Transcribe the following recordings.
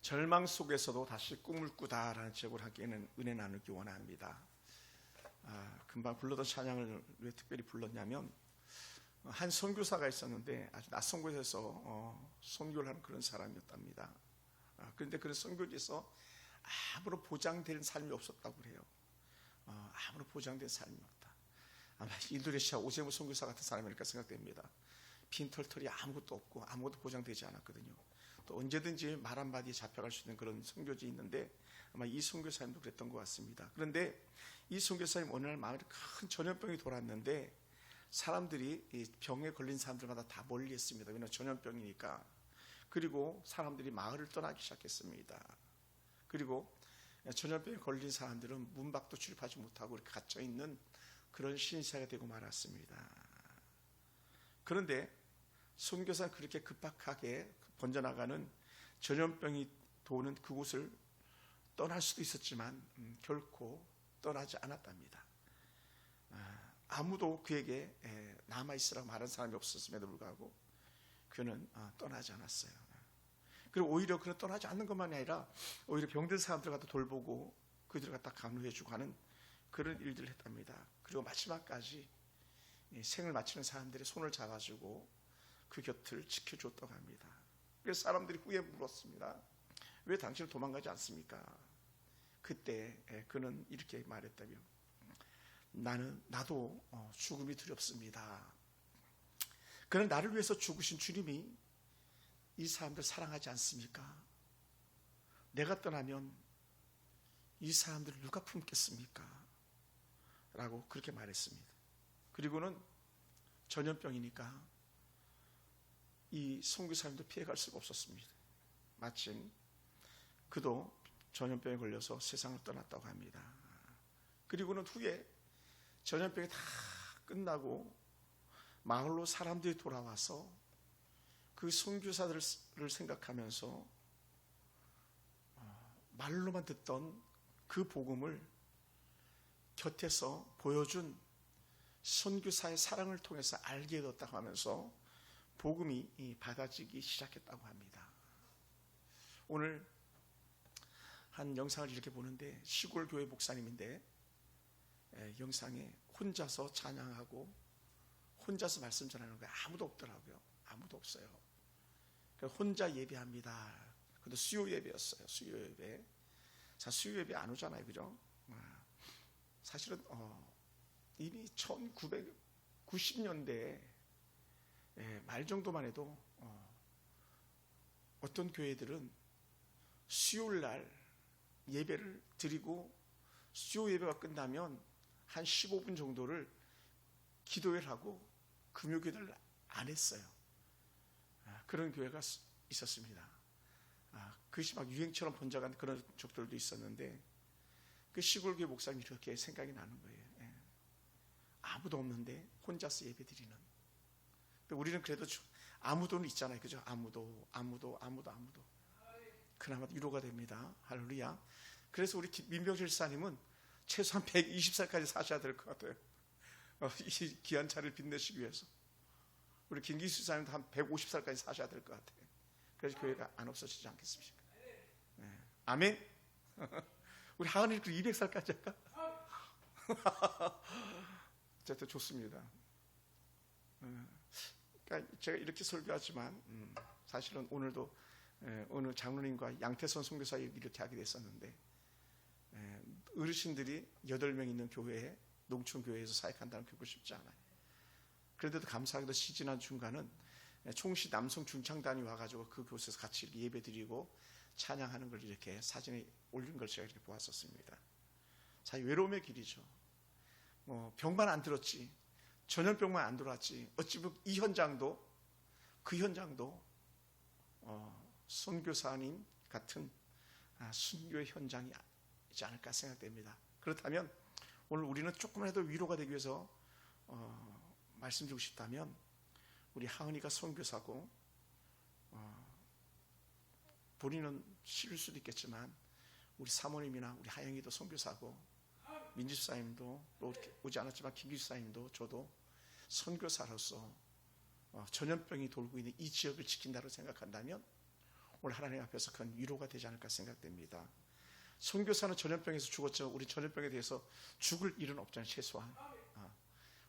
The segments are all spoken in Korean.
절망 속에서도 다시 꿈을 꾸다라는 제목을 함께는 은혜 나누기 원합니다. 금방 불렀던 찬양을 왜 특별히 불렀냐면, 한 선교사가 있었는데 아주 낯선 곳에서 선교를 하는 그런 사람이었답니다. 그런데 그런 선교지에서 아무런 보장된 삶이 없었다고 그래요. 아무런 보장된 삶이 없다. 아마 인도네시아 오세무 선교사 같은 사람이니까 생각됩니다. 빈털털이 아무것도 없고 아무것도 보장되지 않았거든요. 또 언제든지 말 한마디에 잡혀갈 수 있는 그런 선교지 있는데 아마 이 선교사님도 그랬던 것 같습니다. 그런데 이 선교사님 어느 날 마을에 큰 전염병이 돌았는데 사람들이 이 병에 걸린 사람들마다 다 멀리했습니다. 왜냐하면 전염병이니까. 그리고 사람들이 마을을 떠나기 시작했습니다. 그리고 전염병에 걸린 사람들은 문 밖도 출입하지 못하고 이렇게 갇혀있는 그런 신세가 되고 말았습니다. 그런데 선교사는 그렇게 급박하게 번져나가는 전염병이 도는 그곳을 떠날 수도 있었지만 결코 떠나지 않았답니다. 아무도 그에게 남아있으라고 말한 사람이 없었음에도 불구하고 그는 떠나지 않았어요. 그리고 오히려 그는 떠나지 않는 것만이 아니라 오히려 병든 사람들 갖다 돌보고 그들을 갖다 간호해주고 하는 그런 일들을 했답니다. 그리고 마지막까지 생을 마치는 사람들의 손을 잡아주고 그 곁을 지켜줬다고 합니다. 그래서 사람들이 후에 물었습니다. 왜 당신은 도망가지 않습니까? 그때 그는 이렇게 말했다며, 나도 죽음이 두렵습니다. 그는 나를 위해서 죽으신 주님이 이 사람들 사랑하지 않습니까? 내가 떠나면 이 사람들을 누가 품겠습니까? 라고 그렇게 말했습니다. 그리고는 전염병이니까 이 선교사님도 피해갈 수가 없었습니다. 마침 그도 전염병에 걸려서 세상을 떠났다고 합니다. 그리고는 후에 전염병이 다 끝나고 마을로 사람들이 돌아와서 그 선교사들을 생각하면서 말로만 듣던 그 복음을 곁에서 보여준 선교사의 사랑을 통해서 알게 되었다고 하면서 복음이 받아지기 시작했다고 합니다. 오늘 한 영상을 이렇게 보는데 시골 교회 목사님인데 영상에 혼자서 찬양하고 혼자서 말씀 전하는 거예요. 아무도 없더라고요. 아무도 없어요. 혼자 예배합니다. 근데 수요 예배였어요. 수요 예배. 자, 수요 예배 안 오잖아요, 그죠? 사실은 이미 1990년대 말 정도만 해도 어떤 교회들은 수요일 날 예배를 드리고 수요 예배가 끝나면 한 15분 정도를 기도회를 하고 금요기도를 안 했어요. 그런 교회가 있었습니다. 그것이 막 유행처럼 번져간 그런 적들도 있었는데 그 시골교회 목사님이 이렇게 생각이 나는 거예요. 아무도 없는데 혼자서 예배 드리는. 우리는 그래도 아무도는 있잖아요, 그죠? 아무도. 그나마 위로가 됩니다. 할렐루야. 그래서 우리 민병실 사님은 최소한 120살까지 사셔야 될 것 같아요. 이 귀한 차를 빛내시기 위해서. 우리 김기수 사님도 한 150살까지 사셔야 될 것 같아요. 그래서 교회가 안 없어지지 않겠습니까? 네. 아멘. 우리 하은이 200살까지 할까? 어쨌든 좋습니다. 그러니까 제가 이렇게 설교하지만 사실은 오늘도 오늘 장로님과 양태선 선교사 이렇게 하게 됐었는데 어르신들이 8명 있는 교회에 농촌교회에서 사역한다는 게 그거 쉽지 않아요. 그런데도 감사하게도 시지난 중간은 총시 남성 중창단이 와가지고 그 곳에서 같이 예배드리고 찬양하는 걸 이렇게 사진에 올린 걸 제가 이렇게 보았었습니다. 자, 외로움의 길이죠. 병만 안 들었지, 전염병만 안 들어왔지, 어찌 보면 이 현장도 그 현장도 선교사님 같은 순교의 현장이지 않을까 생각됩니다. 그렇다면 오늘 우리는 조금이라도 위로가 되기 위해서 말씀드리고 싶다면, 우리 하은이가 선교사고 본인은 싫을 수도 있겠지만 우리 사모님이나 우리 하영이도 선교사고 민지수사님도 또 오지 않았지만 김기수사님도 저도 선교사로서 전염병이 돌고 있는 이 지역을 지킨다고 생각한다면 오늘 하나님 앞에서 큰 위로가 되지 않을까 생각됩니다. 선교사는 전염병에서 죽었죠. 우리 전염병에 대해서 죽을 일은 없잖아요. 최소한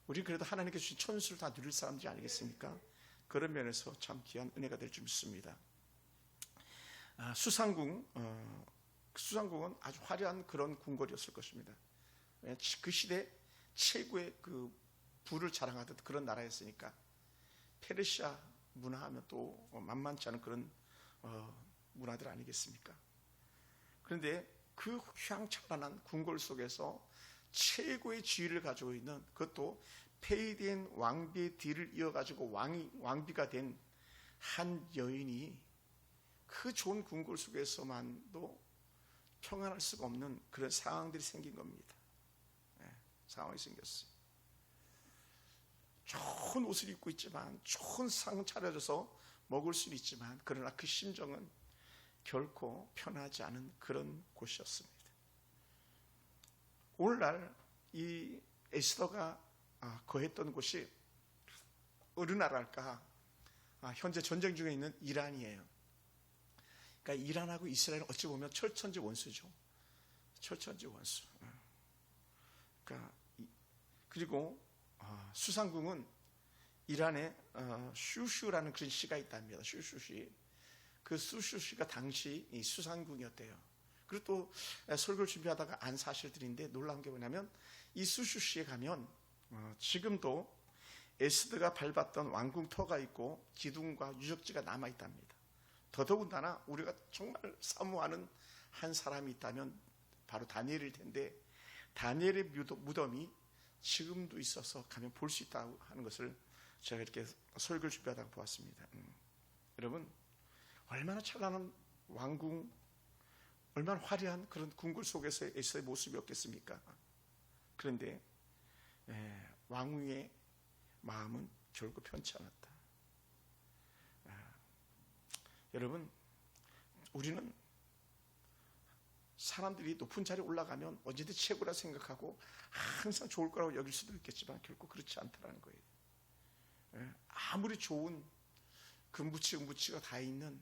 우리 그래도 하나님께 주신 천수를 다 누릴 사람들이 아니겠습니까? 그런 면에서 참 귀한 은혜가 될 줄 믿습니다. 수상궁은 아주 화려한 그런 궁궐이었을 것입니다. 그 시대 최고의 그 부를 자랑하던 그런 나라였으니까. 페르시아 문화하면 또 만만치 않은 그런 문화들 아니겠습니까? 그런데 그 휘황찬란한 궁궐 속에서 최고의 지위를 가지고 있는, 그것도 폐위된 왕비의 뒤를 이어가지고 왕비가 된 한 여인이 그 좋은 궁궐 속에서만도 평안할 수가 없는 그런 상황들이 생긴 겁니다. 상황이 생겼어요. 좋은 옷을 입고 있지만, 좋은 상 차려줘서 먹을 수는 있지만, 그러나 그 심정은 결코 편하지 않은 그런 곳이었습니다. 오늘날 이 에스더가 거했던 곳이 어느 나라일까? 현재 전쟁 중에 있는 이란이에요. 그러니까 이란하고 이스라엘은 어찌 보면 철천지 원수죠. 철천지 원수. 그러니까 그리고 수상궁은 이란에 슈슈라는 그런 시가 있답니다. 슈슈시. 그 슈슈시가 당시 이 수상궁이었대요. 그리고 또 설교를 준비하다가 안 사실들인데 놀라운 게 뭐냐면, 이 슈슈시에 가면 지금도 에스더가 밟았던 왕궁터가 있고 기둥과 유적지가 남아 있답니다. 더더군다나 우리가 정말 사모하는 한 사람이 있다면 바로 다니엘일 텐데, 다니엘의 무덤이 지금도 있어서 가면 볼 수 있다고 하는 것을 제가 이렇게 설교를 준비하다가 보았습니다. 여러분, 얼마나 찬란한 왕궁, 얼마나 화려한 그런 궁궐 속에서의 에스더의 모습이었겠습니까? 그런데 왕후의 마음은 결코 편치 않았다. 여러분, 우리는 사람들이 높은 자리에 올라가면 언제든 최고라 생각하고 항상 좋을 거라고 여길 수도 있겠지만 결코 그렇지 않다라는 거예요. 아무리 좋은 그 무치가 다 있는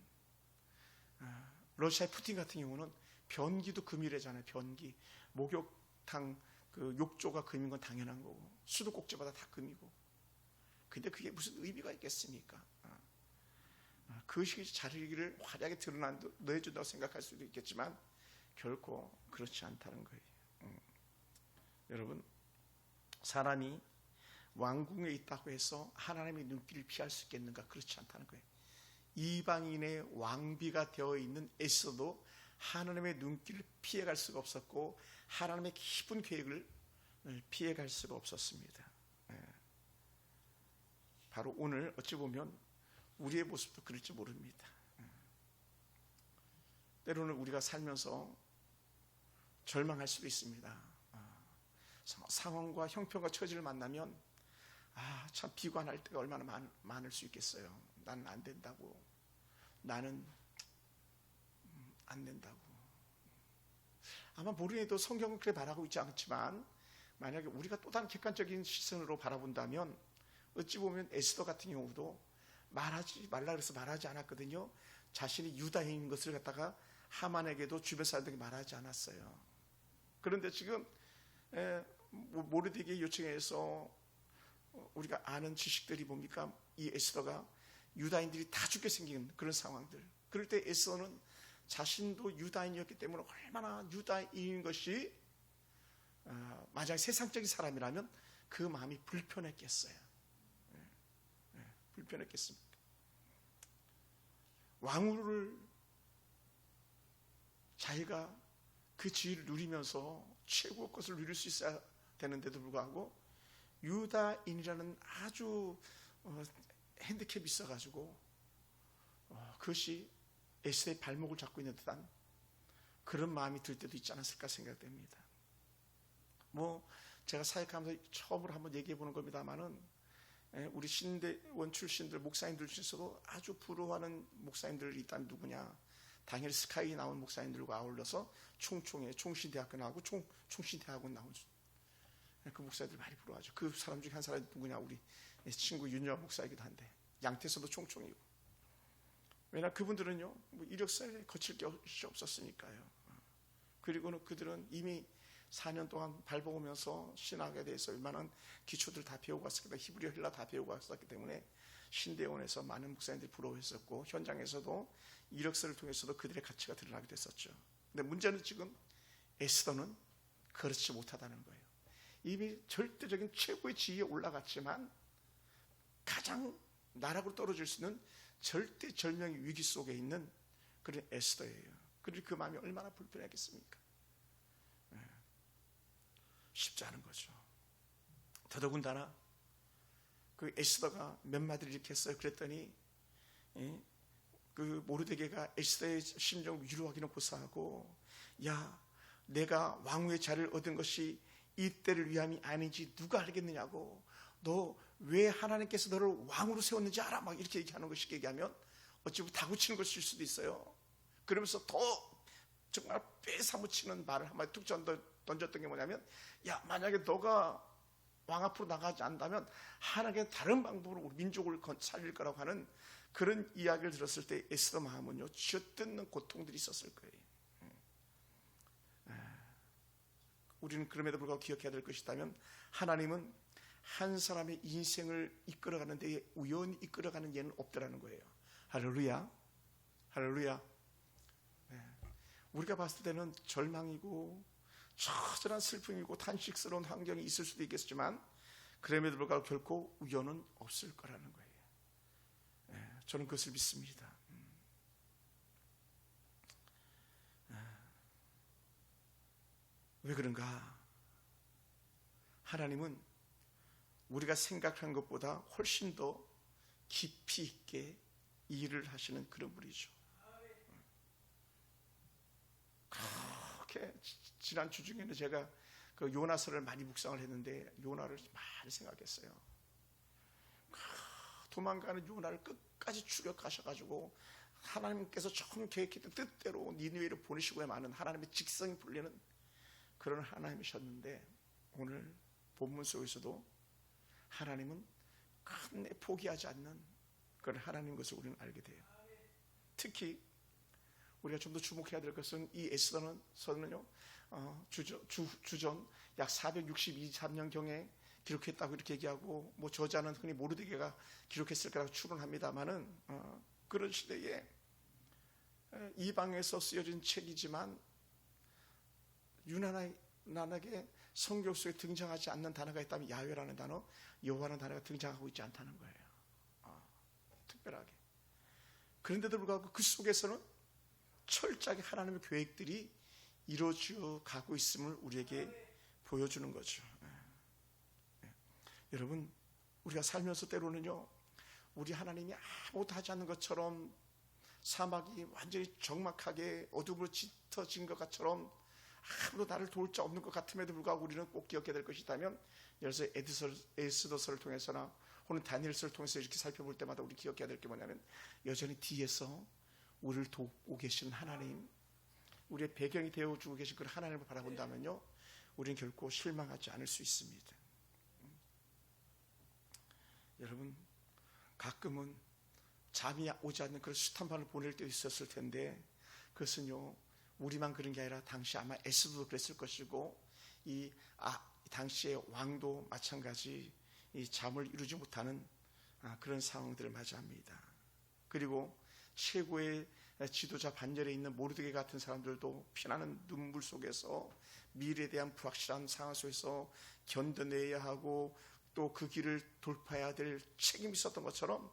러시아의 푸틴 같은 경우는 변기도 금이래잖아요. 변기, 목욕탕 그 욕조가 금인 건 당연한 거고, 수도꼭지마다 다 금이고. 근데 그게 무슨 의미가 있겠습니까? 그것이 자리를 화려하게 내준다고 생각할 수도 있겠지만 결코 그렇지 않다는 거예요. 여러분, 사람이 왕궁에 있다고 해서 하나님의 눈길을 피할 수 있겠는가? 그렇지 않다는 거예요. 이방인의 왕비가 되어 있는 에스더도 하나님의 눈길을 피해갈 수가 없었고, 하나님의 깊은 계획을 피해갈 수가 없었습니다. 바로 오늘 어찌 보면 우리의 모습도 그럴지 모릅니다. 때로는 우리가 살면서 절망할 수도 있습니다. 상황과 형편과 처지를 만나면 참 비관할 때가 얼마나 많을 수 있겠어요. 나는 안 된다고, 나는 안 된다고. 아마 모르게도 성경은 그렇게 말하고 있지 않지만, 만약에 우리가 또 다른 객관적인 시선으로 바라본다면 어찌 보면 에스더 같은 경우도 말하지 말라 그래서 말하지 않았거든요. 자신이 유다인인 것을 갖다가 하만에게도 주변 사람들에게 말하지 않았어요. 그런데 지금 모르드게의 요청에서 우리가 아는 지식들이 뭡니까? 이 에스더가 유다인들이 다 죽게 생긴 그런 상황들. 그럴 때 에스더는 자신도 유다인이었기 때문에 얼마나 유다인인 것이 만약 세상적인 사람이라면 그 마음이 불편했겠어요. 불편했겠습니까? 왕후를 자기가 그 지위를 누리면서 최고의 것을 누릴 수 있어야 되는데도 불구하고 유다인이라는 아주 핸디캡이 있어가지고 그것이 에스더의 발목을 잡고 있는 듯한 그런 마음이 들 때도 있지 않았을까 생각됩니다. 제가 사역하면서 처음으로 한번 얘기해 보는 겁니다만은, 우리 신대원 출신들, 목사님들 중에서도 아주 부러워하는 목사님들이 있다면 누구냐? 당연히 스카이 나온 목사님들과 아울러서 총신대학교 나오고 총신대학원 나온 그 목사님들 많이 부러워하죠. 그 사람 중에 한 사람이 누구냐? 우리 친구 윤여한 목사이기도 한데, 양태서도 총총이고. 왜냐 그분들은요 뭐 이력서에 거칠 것이 없었으니까요. 그리고는 그들은 이미 4년 동안 밟아오면서 신학에 대해서 웬만한 기초들 다 배우고 왔었기 때문에 히브리어 헬라 다 배우고 왔었기 때문에 신대원에서 많은 목사님들이 부러워했었고 현장에서도 이력서를 통해서도 그들의 가치가 드러나게 됐었죠. 근데 문제는 지금 에스더는 그렇지 못하다는 거예요. 이미 절대적인 최고의 지위에 올라갔지만 가장 나락으로 떨어질 수 있는 절대절명의 위기 속에 있는 그런 에스더예요. 그리고 그 마음이 얼마나 불편하겠습니까? 쉽지 않은 거죠. 더더군다나 그 에스더가 몇 마디를 이렇게 했어요. 그랬더니 그 모르드게가 에스더의 심정을 위로하기는 고사하고, 야 내가 왕후의 자리를 얻은 것이 이때를 위함이 아니지 누가 알겠느냐고, 너 왜 하나님께서 너를 왕으로 세웠는지 알아? 막 이렇게 얘기하는 거 쉽게 얘기하면 어찌 보면 다구치는 것일 수도 있어요. 그러면서 더 정말 빼사무치는 말을 한마디 툭 던졌던 게 뭐냐면, 야 만약에 너가 왕 앞으로 나가지 않는다면 하나님께 다른 방법으로 우리 민족을 살릴 거라고 하는 그런 이야기를 들었을 때 에스더 마음은요 쥐어뜯는 고통들이 있었을 거예요. 우리는 그럼에도 불구하고 기억해야 될 것이 있다면, 하나님은 한 사람의 인생을 이끌어가는 데에 우연히 이끌어가는 예는 없더라는 거예요. 할렐루야, 할렐루야. 우리가 봤을 때는 절망이고 처절한 슬픔이고 탄식스러운 환경이 있을 수도 있겠지만 그럼에도 불구하고 결코 우연은 없을 거라는 거예요. 저는 그것을 믿습니다. 왜 그런가? 하나님은 우리가 생각한 것보다 훨씬 더 깊이 있게 일을 하시는 그런 분이죠. 그렇게 지난 주 중에는 제가 그 요나서를 많이 묵상을 했는데 요나를 많이 생각했어요. 도망가는 요나를 끝까지 추격하셔가지고 하나님께서 처음 계획했던 뜻대로 니느웨를 보내시고야 마는 하나님의 직성이 풀리는 그런 하나님이셨는데, 오늘 본문 속에서도 하나님은 끝내 포기하지 않는 그런 하나님인 것을 우리는 알게 돼요. 특히 우리가 좀 더 주목해야 될 것은 이 에스더는요 주전 약 463년경에 기록했다고 이렇게 얘기하고, 뭐 저자는 흔히 모르드게가 기록했을 거라고 추론합니다만은 그런 시대에 이방에서 쓰여진 책이지만 유난하게 성경 속에 등장하지 않는 단어가 있다면 야훼라는 단어, 여호와라는 단어가 등장하고 있지 않다는 거예요. 특별하게. 그런데도 불구하고 그 속에서는 철저하게 하나님의 계획들이 이루어져 가고 있음을 우리에게 보여주는 거죠. 여러분, 우리가 살면서 때로는요 우리 하나님이 아무것도 하지 않는 것처럼, 사막이 완전히 적막하게 어둠으로 짙어진 것처럼 아무도 나를 도울 자 없는 것 같음에도 불구하고 우리는 꼭 기억해야 될 것이 있다면, 예를 들어서 에스더서를 통해서나 혹은 다니엘서를 통해서 이렇게 살펴볼 때마다 우리 기억해야 될 게 뭐냐면, 여전히 뒤에서 우리를 돕고 계신 하나님, 우리의 배경이 되어주고 계신 그 하나님을 바라본다면요 우리는 결코 실망하지 않을 수 있습니다. 여러분, 가끔은 잠이 오지 않는 그런 숱한 밤을 보낼 때 있었을 텐데, 그것은요 우리만 그런 게 아니라 당시 아마 에스더도 그랬을 것이고 이 당시의 왕도 마찬가지 이 잠을 이루지 못하는 그런 상황들을 맞이합니다. 그리고 최고의 지도자 반열에 있는 모르드게 같은 사람들도 피나는 눈물 속에서 미래에 대한 불확실한 상황 속에서 견뎌내야 하고 또 그 길을 돌파해야 될 책임이 있었던 것처럼,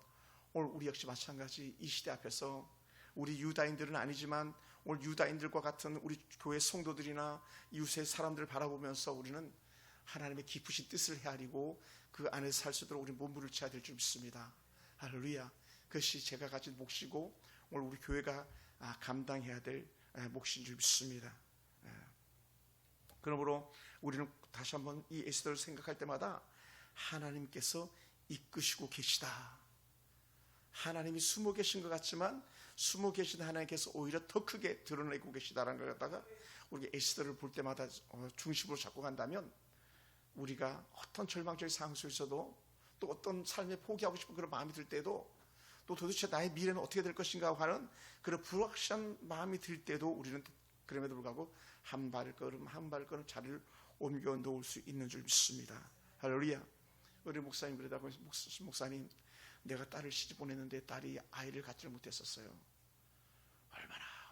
오늘 우리 역시 마찬가지 이 시대 앞에서 우리 유다인들은 아니지만 오늘 유다인들과 같은 우리 교회 성도들이나 이웃의 사람들을 바라보면서 우리는 하나님의 깊으신 뜻을 헤아리고 그 안에서 살 수 있도록 우리 몸부림쳐야 될 줄 믿습니다. 할렐루야. 그것이 제가 가진 몫이고 오늘 우리 교회가 감당해야 될 몫인 줄 믿습니다. 그러므로 우리는 다시 한번 이 에스더를 생각할 때마다 하나님께서 이끄시고 계시다, 하나님이 숨어 계신 것 같지만 숨어 계신 하나님께서 오히려 더 크게 드러내고 계시다라는 걸 갖다가 우리가 에스더를 볼 때마다 중심으로 잡고 간다면, 우리가 어떤 절망적인 상황 속에서도 또 어떤 삶에 포기하고 싶은 그런 마음이 들 때도 또 또 도대체 나의 미래는 어떻게 될 것인가 하는 그런 불확실한 마음이 들 때도 우리는 그럼에도 불구하고 한 발걸음 한 발걸음 자리를 옮겨 놓을 수 있는 줄 믿습니다. 할렐루야. 우리 목사님 그러다가 목사님 내가 딸을 시집 보냈는데 딸이 아이를 갖지를 못했었어요.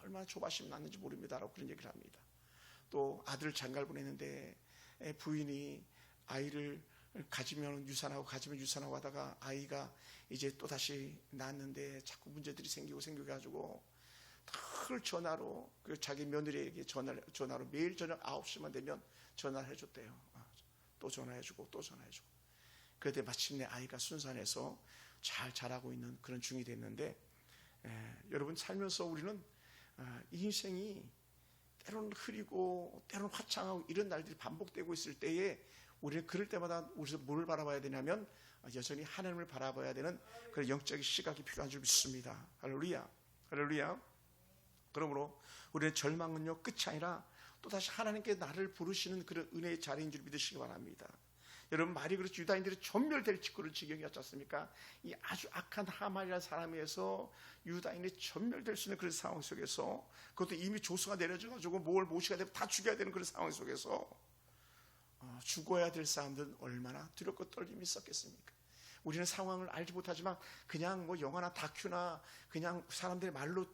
얼마나 조바심이 났는지 모릅니다라고 그런 얘기를 합니다. 또 아들을 장가를 보냈는데 부인이 아이를 가지면 유산하고 하다가 아이가 이제 또 다시 낳았는데 자꾸 문제들이 생겨가지고 늘 전화로 자기 며느리에게 전화로 매일 저녁 9시만 되면 전화를 해줬대요. 또 전화해주고 그때 마침내 아이가 순산해서 잘 자라고 있는 그런 중이 됐는데, 여러분 살면서 우리는 인생이 때로는 흐리고 때로는 화창하고 이런 날들이 반복되고 있을 때에 우리는 그럴 때마다 우리가 뭘 바라봐야 되냐면 여전히 하나님을 바라봐야 되는 그런 영적인 시각이 필요한 줄 믿습니다. 할렐루야. 그러므로 우리는 절망은요 끝이 아니라 또다시 하나님께 나를 부르시는 그런 은혜의 자리인 줄 믿으시기 바랍니다. 여러분 말이 그렇지 유다인들이 전멸될 그런 지경이었지 않습니까? 이 아주 악한 하만이라는 사람에서 유다인이 전멸될 수 있는 그런 상황 속에서, 그것도 이미 조수가 내려져가지고 모시가 되면 다 죽여야 되는 그런 상황 속에서 죽어야 될 사람들은 얼마나 두렵고 떨림이 있었겠습니까? 우리는 상황을 알지 못하지만 그냥 영화나 다큐나 그냥 사람들의 말로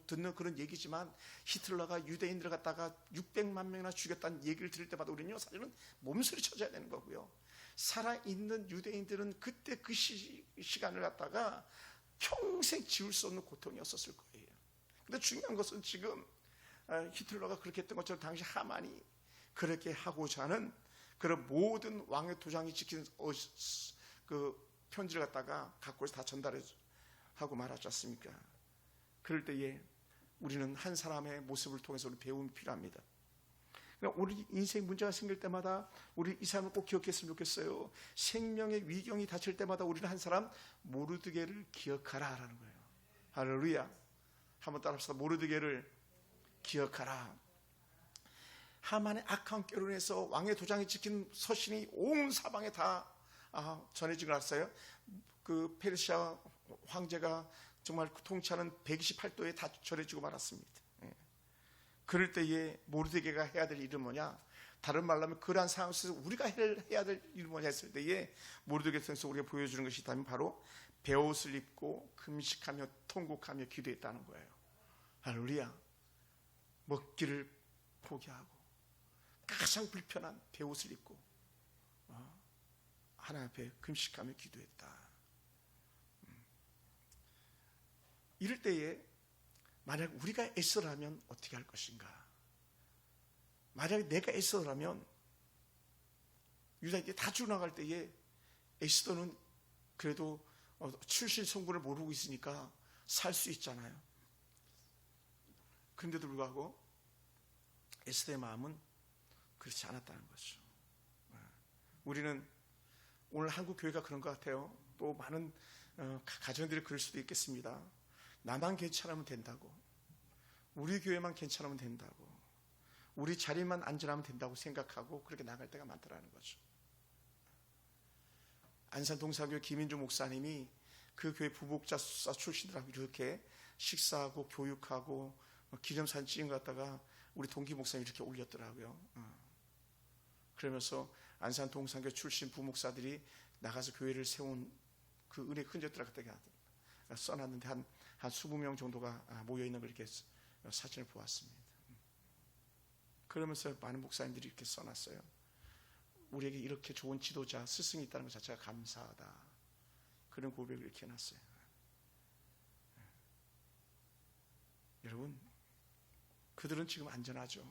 듣는 그런 얘기지만, 히틀러가 유대인들을 갖다가 600만 명이나 죽였다는 얘기를 들을 때마다 우리는요 사실은 몸소리 쳐줘야 되는 거고요. 살아있는 유대인들은 그때 그 시간을 갖다가 평생 지울 수 없는 고통이었을 거예요. 근데 중요한 것은 지금 히틀러가 그렇게 했던 것처럼 당시 하만이 그렇게 하고자 하는 그런 모든 왕의 도장이 찍힌 그 편지를 갖다가 갖고 다 전달하고 말하지 않습니까? 그럴 때에 우리는 한 사람의 모습을 통해서 우리 배움이 필요합니다. 그러니까 우리 인생 문제가 생길 때마다 우리 이 사람을 꼭 기억했으면 좋겠어요. 생명의 위경이 닥칠 때마다 우리는 한 사람 모르드게를 기억하라라는 거예요. 할렐루야. 한번 따라합시다. 모르드게를 기억하라. 하만의 악한 꾀론에서 왕의 도장이 찍힌 서신이 온 사방에 다 전해진 걸 알았어요. 그 페르시아 황제가 정말 통치하는 128도에 다 전해지고 말았습니다. 그럴 때에 모르드게가 해야 될 일은 뭐냐? 다른 말로 하면 그러한 상황 속에서 우리가 해야 될 일은 뭐냐 했을 때에 모르드게 통해서 우리가 보여주는 것이 있다면 바로 베옷을 입고 금식하며 통곡하며 기도했다는 거예요. 할렐루야. 먹기를 포기하고 가장 불편한 베옷을 입고 하나님 앞에 금식하며 기도했다. 이럴 때에 만약 우리가 에스더라면 어떻게 할 것인가? 만약 내가 에스더라면 유다인들이 다 죽어나갈 때에 에스더는 그래도 출신 성분을 모르고 있으니까 살 수 있잖아요. 그런데도 불구하고 에스더의 마음은 그렇지 않았다는 거죠. 우리는 오늘 한국 교회가 그런 것 같아요. 또 많은 가정들이 그럴 수도 있겠습니다. 나만 괜찮으면 된다고, 우리 교회만 괜찮으면 된다고, 우리 자리만 안전하면 된다고 생각하고 그렇게 나갈 때가 많더라는 거죠. 안산 동사교회 김인주 목사님이 그 교회 부목자 출신들하고 이렇게 식사하고 교육하고 기념사진 찍은 것 갖다가 우리 동기 목사님이 이렇게 올렸더라고요. 그러면서 안산 동사교회 출신 부목사들이 나가서 교회를 세운 그 은혜 흔적들을 갖다가 써놨는데 한 20명 정도가 모여있는 걸 이렇게 사진을 보았습니다. 그러면서 많은 목사님들이 이렇게 써놨어요. 우리에게 이렇게 좋은 지도자, 스승이 있다는 것 자체가 감사하다. 그런 고백을 이렇게 해놨어요. 여러분, 그들은 지금 안전하죠.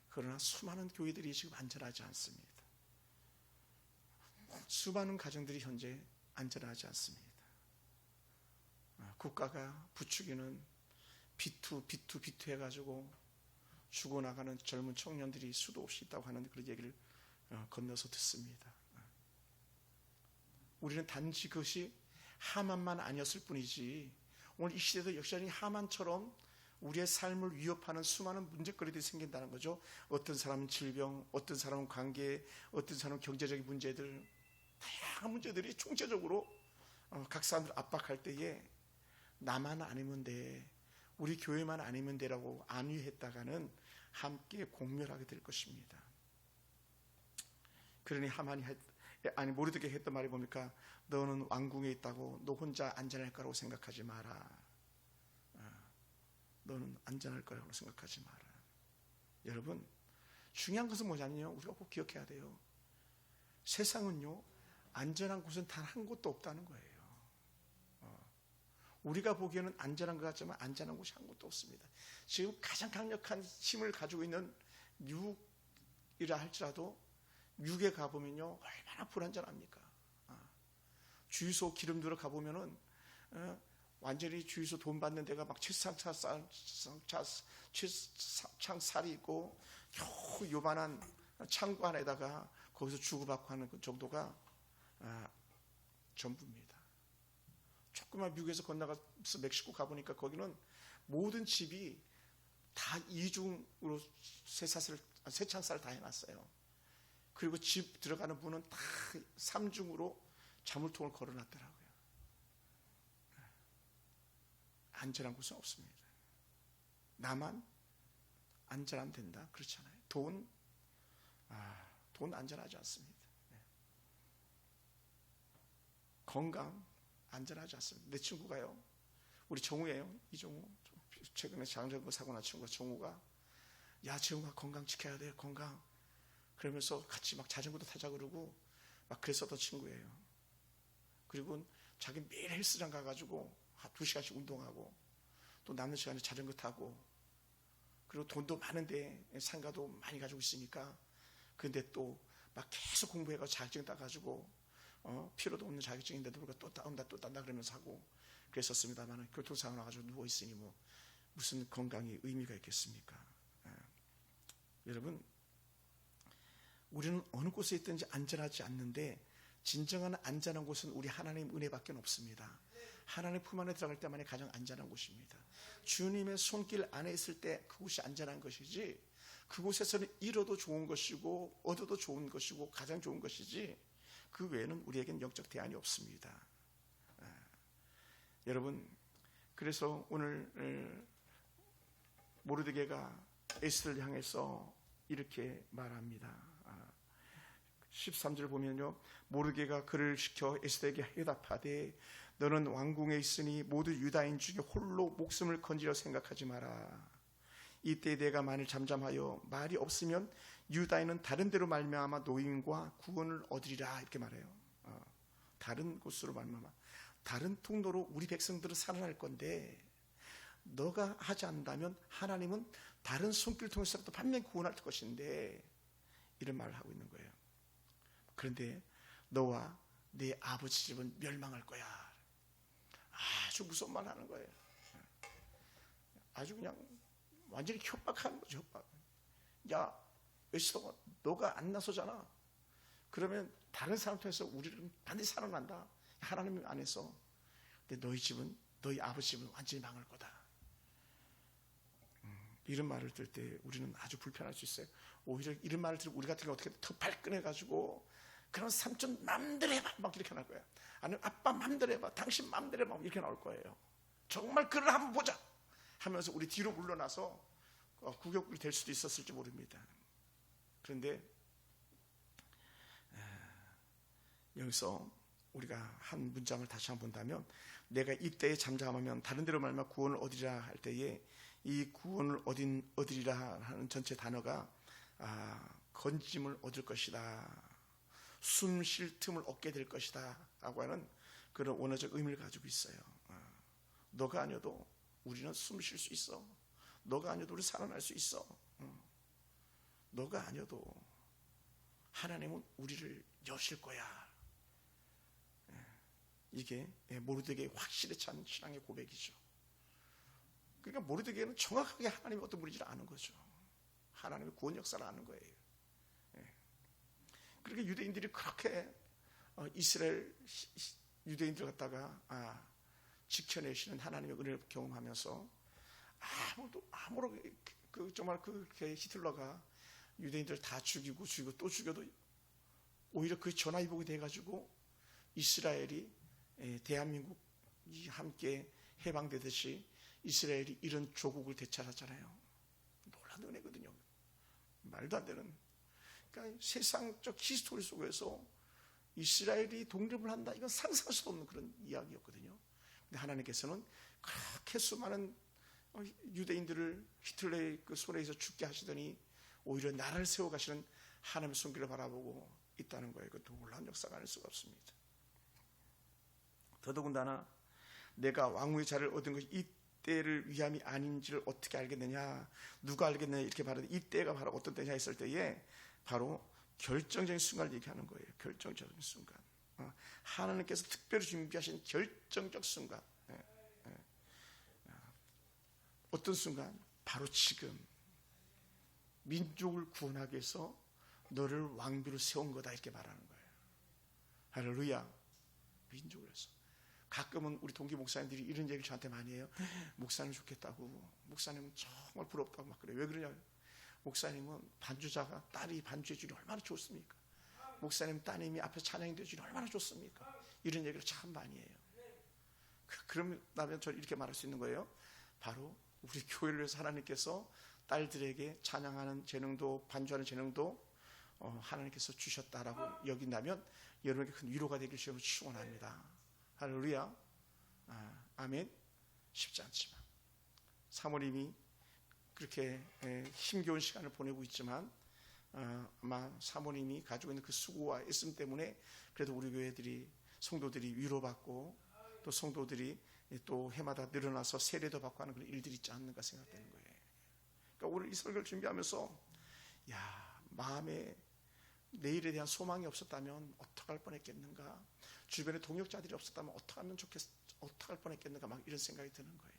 그러나 수많은 교회들이 지금 안전하지 않습니다. 수많은 가정들이 현재 안전하지 않습니다. 국가가 부추기는 비투 해가지고 죽어나가는 젊은 청년들이 수도 없이 있다고 하는 그런 얘기를 건너서 듣습니다. 우리는 단지 그것이 하만만 아니었을 뿐이지 오늘 이 시대도 역시 하만처럼 우리의 삶을 위협하는 수많은 문제거리들이 생긴다는 거죠. 어떤 사람은 질병, 어떤 사람은 관계, 어떤 사람은 경제적인 문제들, 다양한 문제들이 총체적으로 각 사람들 압박할 때에 나만 아니면 돼, 우리 교회만 아니면 되라고 안위했다가는 함께 공멸하게 될 것입니다. 그러니 하만이 모르드게 했던 말이 뭡니까? 너는 왕궁에 있다고 너 혼자 안전할 거라고 생각하지 마라. 너는 안전할 거라고 생각하지 마라. 여러분, 중요한 것은 뭐냐면요, 우리가 꼭 기억해야 돼요. 세상은요, 안전한 곳은 단 한 곳도 없다는 거예요. 우리가 보기에는 안전한 것 같지만 안전한 곳이 한 곳도 없습니다. 지금 가장 강력한 힘을 가지고 있는 미국이라 할지라도 미국에 가보면요, 얼마나 불안전합니까? 주유소 기름 들어 가보면은 완전히 주유소 돈 받는 데가 막 채창살이 있고 겨우 요만한 창고 안에다가 거기서 주고받고 하는 그 정도가 전부입니다. 조그만 미국에서 건너가서 멕시코 가보니까 거기는 모든 집이 다 이중으로 쇠창살을 다 해놨어요. 그리고 집 들어가는 문은 다 3중으로 자물통을 걸어놨더라고요. 안전한 곳은 없습니다. 나만 안전하면 된다, 그렇잖아요. 돈 안전하지 않습니다. 건강 안전하지 않습니다. 내 친구가요, 우리 정우예요, 이정우. 최근에 장정구 사고 난 친구가, 정우가 야 재웅아 건강 지켜야 돼, 건강. 그러면서 같이 막 자전거도 타자 그러고 막 그랬었던 친구예요. 그리고 자기 매일 헬스장 가가지고 2시간씩 운동하고 또 남는 시간에 자전거 타고, 그리고 돈도 많은데 상가도 많이 가지고 있으니까 근데 또 막 계속 공부해가지고 자격증 따가지고 필요도 없는 자격증인데도 불구하고 또 딴다 그러면서 하고 그랬었습니다만, 교통사고 나가지고 누워있으니 뭐 무슨 건강이 의미가 있겠습니까? 여러분, 우리는 어느 곳에 있든지 안전하지 않는데 진정한 안전한 곳은 우리 하나님 은혜밖에 없습니다. 하나님 품 안에 들어갈 때만이 가장 안전한 곳입니다. 주님의 손길 안에 있을 때 그곳이 안전한 것이지, 그곳에서는 잃어도 좋은 것이고 얻어도 좋은 것이고 가장 좋은 것이지 그 외에는 우리에겐 영적 대안이 없습니다. 여러분, 그래서 오늘 모르드게가 에스더를 향해서 이렇게 말합니다. 13절 보면요, 모르드게가 그를 시켜 에스더에게 해답하되 너는 왕궁에 있으니 모두 유다인 중에 홀로 목숨을 건지려 생각하지 마라. 이때 내가 만일 잠잠하여 말이 없으면 유다인은 다른 데로 말미암아 노임과 구원을 얻으리라, 이렇게 말해요. 다른 곳으로 말미암아 다른 통로로 우리 백성들은 살아날 건데 너가 하지 않는다면 하나님은 다른 손길 통해서도 반면 구원할 것인데, 이런 말을 하고 있는 거예요. 그런데 너와 네 아버지 집은 멸망할 거야. 아주 무서운 말 하는 거예요. 아주 그냥 완전히 협박하는 거죠, 협박. 야 에스더가 너가 안 나서잖아. 그러면 다른 사람 통해서 우리는 반드시 살아난다, 하나님 안에서. 근데 너희 집은, 너희 아버지 집은 완전히 망할 거다. 이런 말을 들을 때 우리는 아주 불편할 수 있어요. 오히려 이런 말을 들으면 우리 같은 경우 어떻게 더 발끈해가지고 그런 삼촌 맘대로 해봐 막 이렇게 나올 거예요. 아니면 아빠 맘대로 해봐, 당신 맘대로 해봐 이렇게 나올 거예요. 정말 그를 한번 보자 하면서 우리 뒤로 물러나서 구격이 될 수도 있었을지 모릅니다. 그런데 여기서 우리가 한 문장을 다시 한번 본다면, 내가 이때에 잠잠하면 다른 데로 말하면 구원을 얻으리라 할 때에 이 구원을 얻으리라 하는 전체 단어가 건짐을 얻을 것이다, 숨 쉴 틈을 얻게 될 것이다 라고 하는 그런 원어적 의미를 가지고 있어요. 너가 아니어도 우리는 숨 쉴 수 있어. 너가 아니어도 우리 살아날 수 있어. 너가 아니어도 하나님은 우리를 여실 거야. 이게 모르드게의 확실히 찬 신앙의 고백이죠. 그러니까 모르드게는 정확하게 하나님이 어떤 분인지를 아는 거죠. 하나님의 구원 역사를 아는 거예요. 그러니까 유대인들이 그렇게 이스라엘 유대인들 갖다가 지켜내시는 하나님의 은혜를 경험하면서 아무런 정말 그렇게 히틀러가 유대인들을 다 죽이고 또 죽여도 오히려 그 전화위복이 돼가지고 이스라엘이 대한민국이 함께 해방되듯이 이스라엘이 이런 조국을 되찾았잖아요. 놀라운 은혜거든요. 말도 안 되는. 그러니까 세상적 히스토리 속에서 이스라엘이 독립을 한다, 이건 상상할 수 없는 그런 이야기였거든요. 근데 하나님께서는 그렇게 수많은 유대인들을 히틀러의 그 손에서 죽게 하시더니 오히려 나라를 세워 가시는 하나님의 손길을 바라보고 있다는 거예요. 그 놀라운 역사가 아닐 수가 없습니다. 더더군다나 내가 왕후의 자리를 얻은 것이 이때를 위함이 아닌지를 어떻게 알겠느냐, 누가 알겠느냐 이렇게 말하는데, 이때가 바로 어떤 때냐 했을 때에 바로 결정적인 순간을 얘기하는 거예요. 결정적인 순간. 하나님께서 특별히 준비하신 결정적 순간. 어떤 순간? 바로 지금 민족을 구원하기 위해서 너를 왕비로 세운 거다, 이렇게 말하는 거예요. 할렐루야. 민족을 해서. 가끔은 우리 동기 목사님들이 이런 얘기를 저한테 많이 해요. 목사님 좋겠다고, 목사님은 정말 부럽다고 막 그래요. 왜 그러냐, 목사님은 반주자가 딸이 반주해 주니 얼마나 좋습니까? 목사님 따님이 앞에서 찬양해 주니 얼마나 좋습니까? 이런 얘기를 참 많이 해요. 그러면 저는 이렇게 말할 수 있는 거예요. 바로 우리 교회를 위해서 하나님께서 딸들에게 찬양하는 재능도, 반주하는 재능도 하나님께서 주셨다라고 여긴다면 여러분에게 큰 위로가 되길 주님으로 축원합니다. 할렐루야. 아멘. 쉽지 않지만 사모님이 그렇게 힘겨운 시간을 보내고 있지만 아마 사모님이 가지고 있는 그 수고와 애씀 때문에 그래도 우리 교회들이, 성도들이 위로받고 또 성도들이 또 해마다 늘어나서 세례도 받고 하는 그런 일들이 있지 않는가 생각되는 거예요. 그러니까 오늘 이 설교를 준비하면서 마음에 내일에 대한 소망이 없었다면 어떡할 뻔했겠는가, 주변에 동역자들이 없었다면 어떡할 뻔했겠는가, 막 이런 생각이 드는 거예요.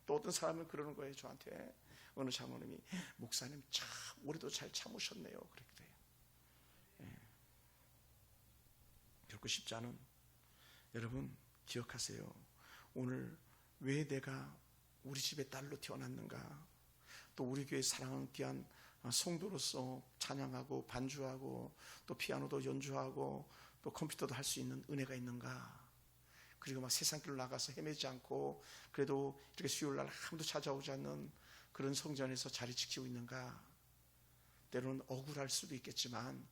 또 어떤 사람은 그러는 거예요. 저한테 어느 장로님이, 목사님 참 올해도 잘 참으셨네요, 그랬대요. 결코 쉽지 않은, 여러분 기억하세요. 오늘 왜 내가 우리 집의 딸로 태어났는가, 또 우리 교회 사랑하는 귀한 성도로서 찬양하고 반주하고 또 피아노도 연주하고 또 컴퓨터도 할 수 있는 은혜가 있는가, 그리고 막 세상길로 나가서 헤매지 않고 그래도 이렇게 수요일날 아무도 찾아오지 않는 그런 성전에서 자리 지키고 있는가. 때로는 억울할 수도 있겠지만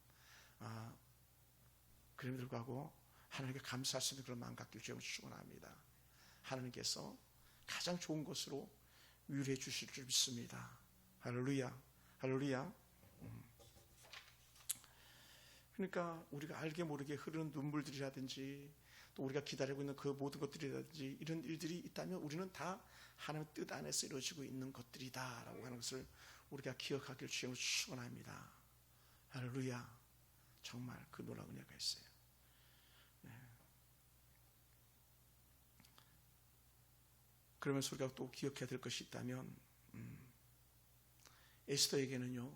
그럼에도 불구하고 하나님께 감사할 수 있는 그런 마음 갖기를 주님을 축원합니다. 하나님께서 가장 좋은 것으로 위로해 주실 줄 믿습니다. 할렐루야. 할렐루야. 그러니까 우리가 알게 모르게 흐르는 눈물들이라든지 또 우리가 기다리고 있는 그 모든 것들이라든지 이런 일들이 있다면 우리는 다 하나님의 뜻 안에서 이루어지고 있는 것들이다라고 하는 것을 우리가 기억하기를 주님으로 축원합니다. 할렐루야. 정말 그 놀라운 은혜가 있어요. 그러면서 우리가 또 기억해야 될 것이 있다면 에스더에게는요,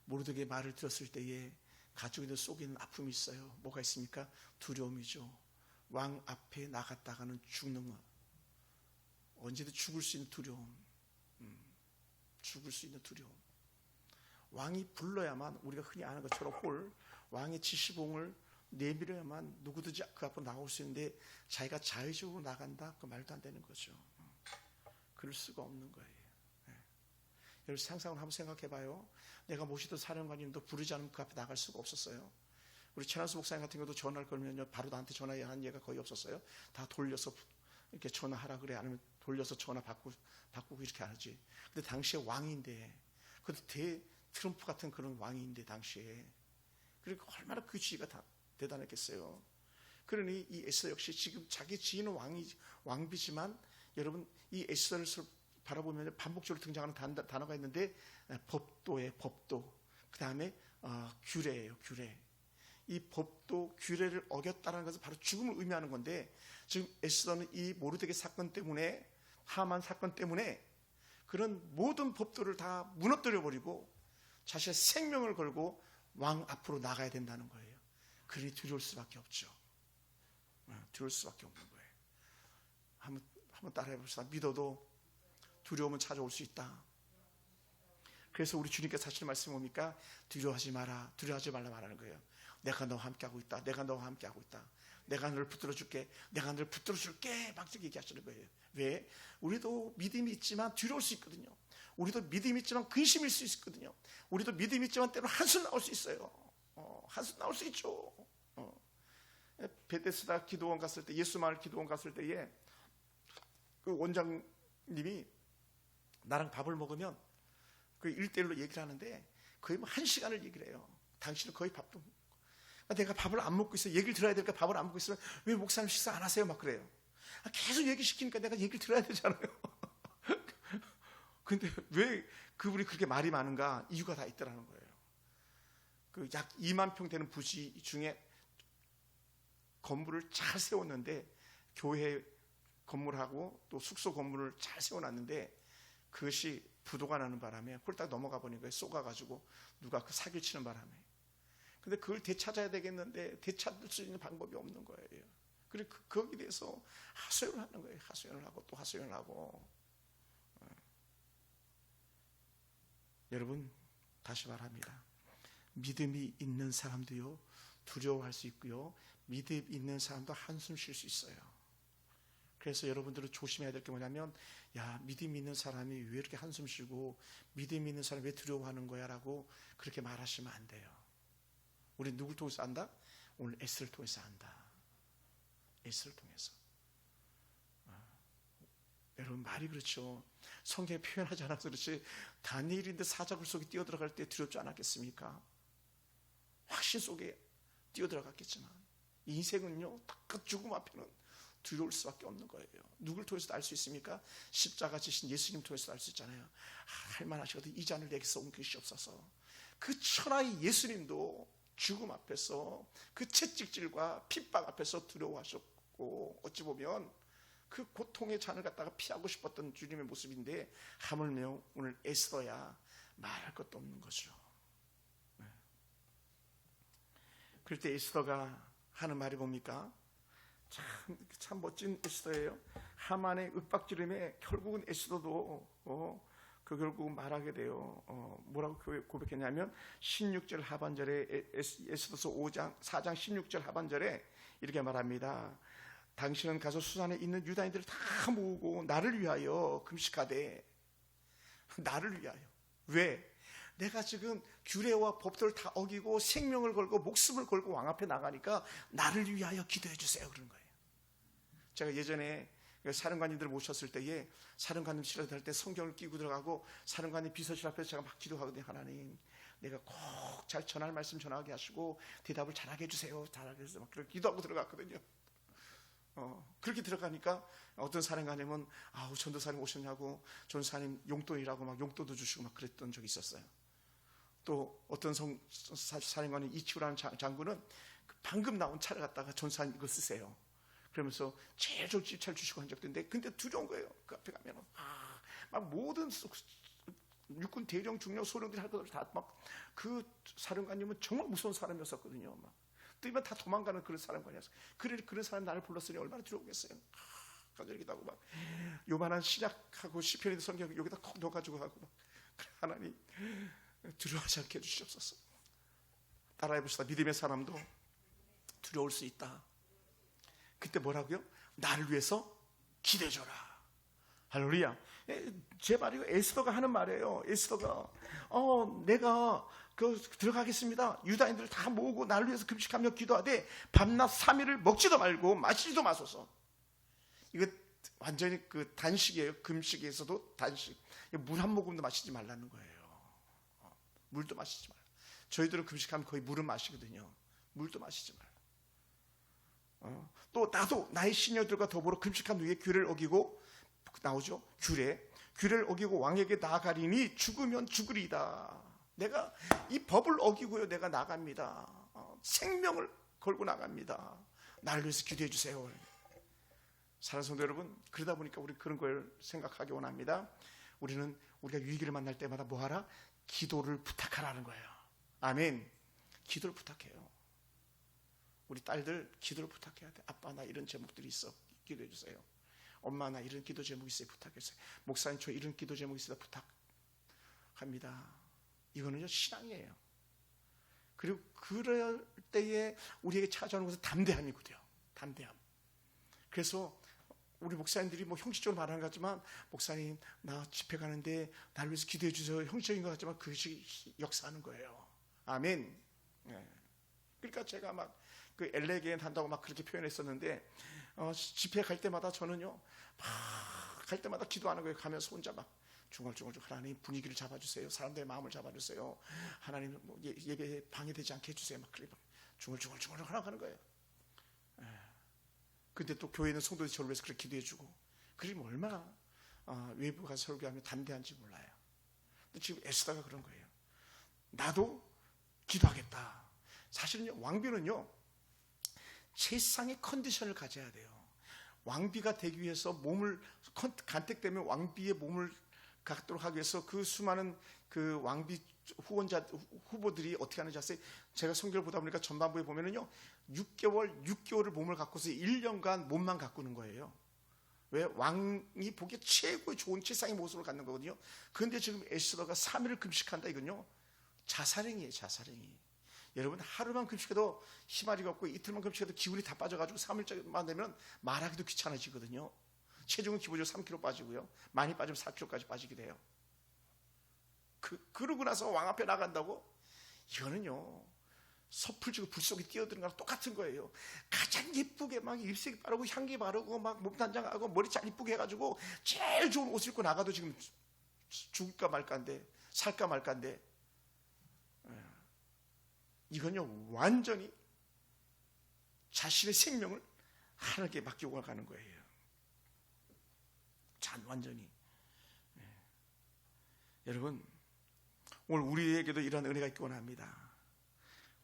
모르드게의 말을 들었을 때에 가지고 있는 속에 있는 아픔이 있어요. 뭐가 있습니까? 두려움이죠. 왕 앞에 나갔다가는 죽는 것, 언제든 죽을 수 있는 두려움, 죽을 수 있는 두려움. 왕이 불러야만, 우리가 흔히 아는 것처럼 왕의 지시봉을 내밀어야만 누구든지 그 앞으로 나올 수 있는데 자기가 자의적으로 나간다? 그 말도 안 되는 거죠. 그럴 수가 없는 거예요. 여러분 상상을 한번 생각해봐요. 내가 모시던 사령관님도 부르지 않으면 그 앞에 나갈 수가 없었어요. 우리 최난수 목사님 같은 경우도 전화를 걸면요, 바로 나한테 전화한 예가 거의 없었어요. 다 돌려서 이렇게 전화하라 그래, 아니면 돌려서 전화 바꾸고 이렇게 하지. 근데 당시에 왕인데, 그것도 트럼프 같은 그런 왕인데 당시에, 그러니까 얼마나 그 지위가 다 대단했겠어요. 그러니 이 에스더 역시 지금 자기 지인은 왕비지만 여러분 이 에스더를 바라보면 반복적으로 등장하는 단어가 있는데 법도예요. 법도. 그 다음에 규례예요. 규례. 이 법도 규례를 어겼다는 것은 바로 죽음을 의미하는 건데, 지금 에스더는 이 모르드게 사건 때문에, 하만 사건 때문에 그런 모든 법도를 다 무너뜨려 버리고 자신의 생명을 걸고 왕 앞으로 나가야 된다는 거예요. 그러니 두려울 수밖에 없죠. 두려울 수밖에 없는 거예요. 한번 따라해 봅시다. 믿어도 두려움은 찾아올 수 있다. 그래서 우리 주님께서 하시는 말씀이 뭡니까? 두려워하지 마라. 두려워하지 말라 말하는 거예요. 내가 너와 함께하고 있다. 내가 너와 함께하고 있다. 내가 너를 붙들어 줄게, 내가 너를 붙들어 줄게 막 얘기하시는 거예요. 왜? 우리도 믿음이 있지만 두려울 수 있거든요. 우리도 믿음이 있지만 근심일 수 있거든요. 우리도 믿음이 있지만 때로 한숨 나올 수 있어요. 한숨 나올 수 있죠. 베데스다 기도원 갔을 때, 예수 마을 기도원 갔을 때에 그 원장님이 나랑 밥을 먹으면 그 1대1로 얘기를 하는데 거의 뭐 1시간을 얘기를 해요. 당신은 거의 밥도 먹고, 내가 밥을 안 먹고 있어, 얘기를 들어야 되니까 밥을 안 먹고 있으면 왜 목사님 식사 안 하세요? 막 그래요. 계속 얘기시키니까 내가 얘기를 들어야 되잖아요. 근데 왜 그분이 그렇게 말이 많은가? 이유가 다 있더라는 거예요. 그 약 2만 평 되는 부지 중에 건물을 잘 세웠는데, 교회 건물하고 또 숙소 건물을 잘 세워놨는데 그것이 부도가 나는 바람에 홀딱 넘어가 버린 거예요. 쏘가가지고 누가 그 사기를 치는 바람에. 근데 그걸 되찾아야 되겠는데 되찾을 수 있는 방법이 없는 거예요. 그리고 거기에 대해서 하소연을 하는 거예요. 하소연을 하고 또 하소연을 하고. 여러분, 다시 말합니다. 믿음이 있는 사람도요, 두려워할 수 있고요, 믿음 있는 사람도 한숨 쉴 수 있어요. 그래서 여러분들은 조심해야 될 게 뭐냐면, 야, 믿음 있는 사람이 왜 이렇게 한숨 쉬고 믿음 있는 사람이 왜 두려워하는 거야 라고 그렇게 말하시면 안 돼요. 우리 누굴 통해서 안다? 오늘 에스를 통해서 안다. 에스를 통해서. 여러분, 말이 그렇죠. 성경에 표현하지 않아서 그렇지, 다니엘인데 사자굴 속에 뛰어들어갈 때 두렵지 않았겠습니까? 확신 속에 뛰어들어갔겠지만 인생은요, 딱 죽음 앞에는 두려울 수밖에 없는 거예요. 누굴 통해서 알 수 있습니까? 십자가 지신 예수님 통해서 알 수 있잖아요. 할만하시거든 이 잔을 내게서 옮기시옵소서. 그 천하의 예수님도 죽음 앞에서 그 채찍질과 핍박 앞에서 두려워하셨고, 어찌 보면 그 고통의 잔을 갖다가 피하고 싶었던 주님의 모습인데, 하물며 오늘 에스더야 말할 것도 없는 거죠. 그럴 때 에스더가 하는 말이 뭡니까? 참 멋진 에스더예요. 하만의 윽박지름에 결국은 에스더도 결국은 말하게 돼요. 뭐라고 고백했냐면 16절 하반절에, 에스더서 4장 16절 하반절에 이렇게 말합니다. 당신은 가서 수산에 있는 유다인들을 다 모으고 나를 위하여 금식하되. 나를 위하여. 왜? 내가 지금 규례와 법들을 다 어기고 생명을 걸고 목숨을 걸고 왕 앞에 나가니까 나를 위하여 기도해 주세요, 그런 거예요. 제가 예전에 사령관님들 모셨을 때에 사령관님실 할 때 성경을 끼고 들어가고 사령관님 비서실 앞에서 제가 막 기도하거든요. 하나님, 내가 꼭 잘 전할 말씀 전하게 하시고 대답을 잘하게 해주세요. 잘하게 해서 막 그렇게 기도하고 들어갔거든요. 그렇게 들어가니까 어떤 사령관님은 전도사님 오셨냐고, 전도사님 용돈이라고 막 용돈도 주시고 막 그랬던 적이 있었어요. 또 어떤 사령관인 이치우라는 장군은 방금 나온 차를 갖다가 전도사님 이거 쓰세요. 그러면서 제일 좋은 집차를 주시고 한 적도 있는데, 근데 두려운 거예요. 그 앞에 가면은 막 모든 육군 대령 중령 소령들이 할 것을 다 막, 그 사령관님은 정말 무서운 사람이었었거든요. 막 뜨면 다 도망가는 그런 사령관이었어요. 그런 사람 나를 불렀으니 얼마나 두려우겠어요. 가지기도 하고 막 요만한 신약하고 시편의 성경 여기다 콕 넣어가지고 하고 막, 하나님 두려워하지 않게 해주시옵소서. 따라해봅시다. 믿음의 사람도 두려울 수 있다. 그때 뭐라고요? 나를 위해서 기대줘라. 할렐루야. 제 말이요, 에스더가 하는 말이에요. 에스더가 내가 들어가겠습니다. 유다인들을 다 모으고 나를 위해서 금식하며 기도하되 밤낮 3일을 먹지도 말고 마시지도 마소서. 이거 완전히 그 단식이에요. 금식에서도 단식. 물 한 모금도 마시지 말라는 거예요. 물도 마시지 말라. 저희들은 금식하면 거의 물은 마시거든요. 물도 마시지 말라. 또 나도 나의 시녀들과 더불어 금식한 후에 규례를 어기고, 나오죠? 규례를 어기고 왕에게 나아가리니 죽으면 죽으리이다. 내가 이 법을 어기고요, 내가 나갑니다. 생명을 걸고 나갑니다. 나를 위해서 기도해 주세요. 사랑하는 성도 여러분, 그러다 보니까 우리 그런 걸 생각하기 원합니다. 우리가 위기를 만날 때마다 뭐하라? 기도를 부탁하라는 거예요. 아멘. 기도를 부탁해요. 우리 딸들 기도를 부탁해야 돼. 아빠, 나 이런 제목들이 있어, 기도해 주세요. 엄마, 나 이런 기도 제목이 있어요, 부탁해주세요. 목사님, 저 이런 기도 제목이 있어요, 부탁합니다. 이거는요, 신앙이에요. 그리고 그럴 때에 우리에게 찾아오는 것은 담대함이거든요. 담대함. 그래서 우리 목사님들이 뭐 형식적으로 말하는 것 같지만, 목사님 나 집회 가는데 나를 위해서 기도해 주세요, 형식적인 것 같지만 그것이 역사하는 거예요. 아멘. 예. 그러니까 제가 막 그 LA 교회 한다고 막 그렇게 표현했었는데, 집회 갈 때마다 저는요, 막 갈 때마다 기도하는 거예요. 가면서 혼자 막 중얼중얼, 하나님 분위기를 잡아주세요, 사람들의 마음을 잡아주세요, 하나님 뭐 예배에 방해되지 않게 해주세요, 막 그렇게 중얼중얼 하는 거예요. 예. 근데 또 교회는 성도들이 저를 위해서 그렇게 기도해주고, 그러면 얼마나 외부 가서 설교하면 담대한지 몰라요. 근데 지금 에스더가 그런 거예요. 나도 기도하겠다. 사실은요, 왕비는요 최상의 컨디션을 가져야 돼요. 왕비가 되기 위해서 몸을 간택되면 왕비의 몸을 갖도록 하기 위해서 그 수많은 그 왕비 후보들이 어떻게 하는지 아세요? 제가 성경을 보다 보니까 전반부에 보면은요 6개월을 몸을 갖고서 1년간 몸만 가꾸는 거예요. 왜? 왕이 보기에 최고의 좋은 최상의 모습을 갖는 거거든요. 그런데 지금 에스더가 3일을 금식한다. 이건요 자살행위예요. 자살행위. 여러분, 하루만 금식해도 희마리가 없고 이틀만 금식해도 기운이 다 빠져가지고 3일째만 되면 말하기도 귀찮아지거든요. 체중은 기본적으로 3kg 빠지고요, 많이 빠지면 4kg까지 빠지게 돼요. 그러고 나서 왕 앞에 나간다고? 이거는요 섣불 지고 불 속에 뛰어드는 거랑 똑같은 거예요. 가장 예쁘게 막 립스틱 바르고 향기 바르고 막 몸단장하고 머리 잘 이쁘게 해가지고 제일 좋은 옷 입고 나가도 지금 죽을까 말까인데, 살까 말까인데, 이건요 완전히 자신의 생명을 하나님께 맡기고 가는 거예요. 완전히. 여러분, 오늘 우리에게도 이런 은혜가 있기원 합니다.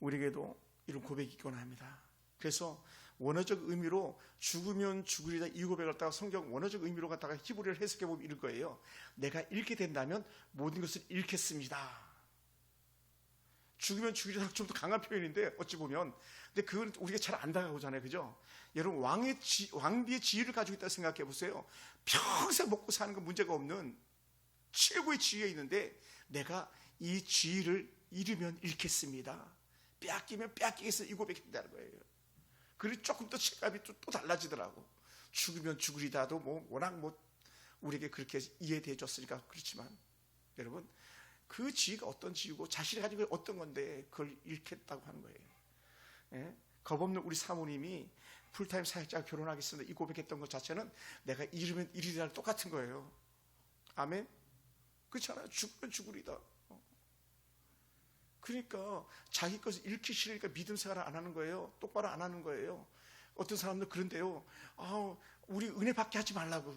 우리에게도 이런 고백이 있기원 합니다. 그래서 원어적 의미로 죽으면 죽으리다 이 고백을 갖다가 성경 원어적 의미로 갖다가 히브리어를 해석해 보면 이럴 거예요. 내가 잃게 된다면 모든 것을 잃겠습니다. 죽으면 죽이리다 좀 더 강한 표현인데 어찌 보면, 근데 그건 우리가 잘 안 다가오잖아요, 그죠? 여러분, 왕비의 지위를 가지고 있다고 생각해 보세요. 평생 먹고 사는 건 문제가 없는 최고의 지위에 있는데, 내가 이 지위를 잃으면 잃겠습니다, 빼앗기면 빼앗기겠습니다, 이 고백한다는 거예요. 그리고 조금 더 체감이 또 달라지더라고. 죽으면 죽으리다도 뭐 워낙 뭐 우리에게 그렇게 이해돼 줬으니까 그렇지만, 여러분, 그 지위가 어떤 지위고 자신이 가지고 어떤 건데 그걸 잃겠다고 하는 거예요. 예? 겁없는 우리 사모님이 풀타임 사역자가 결혼하겠습니다 이 고백했던 것 자체는 내가 잃으면 잃으리랑 똑같은 거예요. 아멘? 그렇잖아요. 죽으면 죽으리다. 그러니까 자기 것을 잃기 싫으니까 믿음 생활을 안 하는 거예요. 똑바로 안 하는 거예요. 어떤 사람들 그런데요, 우리 은혜 받게 하지 말라고.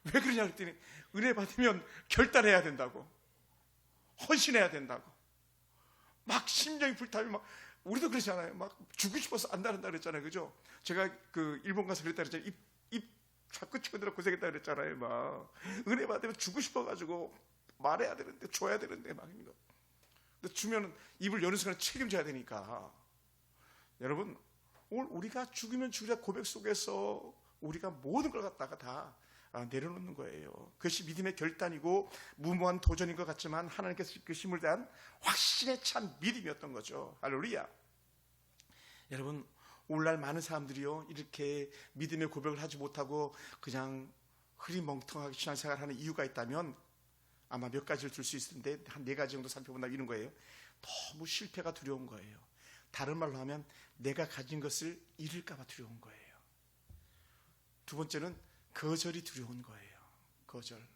왜 그러냐 그랬더니 은혜 받으면 결단해야 된다고, 헌신해야 된다고. 막 심장이 불타면 막, 우리도 그러잖아요. 막 죽고 싶어서 안다는다 그랬잖아요, 그죠? 제가 그 일본 가서 그랬다 그랬잖아요. 입 자꾸 치고들어 고생했다 그랬잖아요. 막 은혜 받으면 죽고 싶어가지고 말해야 되는데, 줘야 되는데 막 이거. 근데 주면은 입을 여는 순간 책임져야 되니까. 여러분, 오늘 우리가 죽으면 죽으리라 고백 속에서 우리가 모든 걸 갖다가 다 내려놓는 거예요. 그것이 믿음의 결단이고 무모한 도전인 것 같지만 하나님께서 그 힘을 대한 확신에 찬 믿음이었던 거죠. 할렐루야. 여러분, 오늘날 많은 사람들이요 이렇게 믿음의 고백을 하지 못하고 그냥 흐리멍텅하게 신앙생활을 하는 이유가 있다면 아마 몇 가지를 들 수 있을 텐데, 한 4가지 정도 살펴본다면 이런 거예요. 너무 실패가 두려운 거예요. 다른 말로 하면 내가 가진 것을 잃을까 봐 두려운 거예요. 두 번째는 거절이 두려운 거예요. 거절.